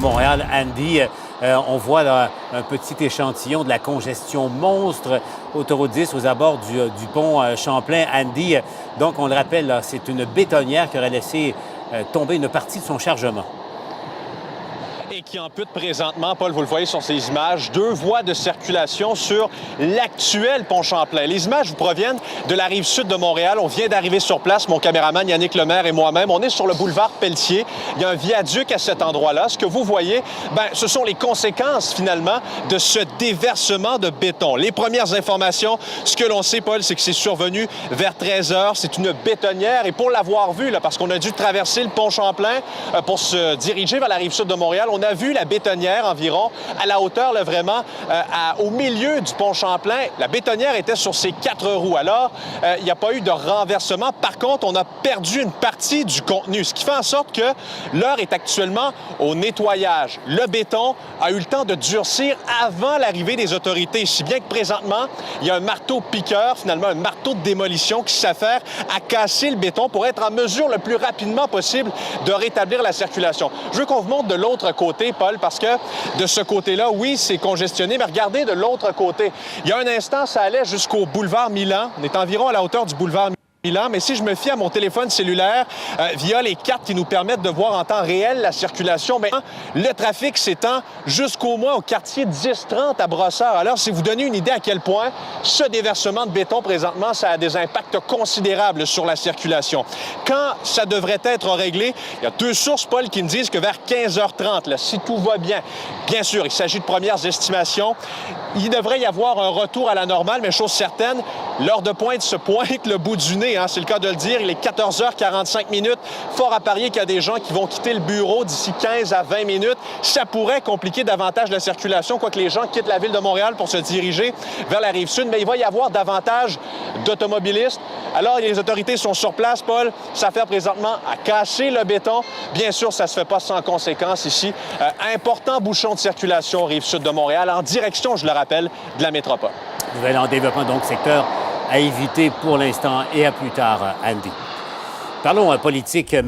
Montréal. Andy, on voit là, un petit échantillon de la congestion monstre, autoroute 10 aux abords du pont Champlain. Andy, donc on le rappelle, c'est une bétonnière qui aurait laissé tomber une partie de son chargement. Et qui ampute présentement, Paul, vous le voyez sur ces images, 2 voies de circulation sur l'actuel pont Champlain. Les images vous proviennent de la rive sud de Montréal. On vient d'arriver sur place, mon caméraman Yannick Lemaire et moi-même. On est sur le boulevard Pelletier. Il y a un viaduc à cet endroit-là. Ce que vous voyez, ce sont les conséquences, finalement, de ce déversement de béton. Les premières informations, ce que l'on sait, Paul, c'est que c'est survenu vers 13 h. C'est une bétonnière. Et pour l'avoir vu, là, parce qu'on a dû traverser le pont Champlain pour se diriger vers la rive sud de Montréal, on a vu la bétonnière environ à la hauteur, là, vraiment, au milieu du pont Champlain. La bétonnière était sur ses 4 roues. Alors, il n'y a pas eu de renversement. Par contre, on a perdu une partie du contenu, ce qui fait en sorte que l'heure est actuellement au nettoyage. Le béton a eu le temps de durcir avant l'arrivée des autorités, si bien que présentement, il y a un marteau-piqueur, finalement un marteau de démolition qui s'affaire à casser le béton pour être en mesure le plus rapidement possible de rétablir la circulation. Je veux qu'on vous montre de l'autre côté, Paul, parce que de ce côté-là, oui, c'est congestionné, mais regardez de l'autre côté. Il y a un instant, ça allait jusqu'au boulevard Milan. On est environ à la hauteur du boulevard Milan. Mais si je me fie à mon téléphone cellulaire, via les cartes qui nous permettent de voir en temps réel la circulation, maintenant, le trafic s'étend jusqu'au moins au quartier 10-30 à Brossard. Alors, si vous donnez une idée à quel point ce déversement de béton, présentement, ça a des impacts considérables sur la circulation. Quand ça devrait être réglé, il y a 2 sources, Paul, qui me disent que vers 15 h 30, là, si tout va bien, bien sûr, il s'agit de premières estimations, il devrait y avoir un retour à la normale, mais chose certaine, l'heure de pointe se pointe le bout du nez. C'est le cas de le dire. Il est 14 h 45 minutes. Fort à parier qu'il y a des gens qui vont quitter le bureau d'ici 15 à 20 minutes. Ça pourrait compliquer davantage la circulation, quoique les gens quittent la ville de Montréal pour se diriger vers la rive sud. Mais il va y avoir davantage d'automobilistes. Alors, les autorités sont sur place, Paul. Ça fait présentement à casser le béton. Bien sûr, ça ne se fait pas sans conséquences ici. Important bouchon de circulation rive sud de Montréal, en direction, je le rappelle, de la métropole. Nouvelle en développement, donc, secteur à éviter pour l'instant et à plus tard, Andy. Parlons politique maintenant.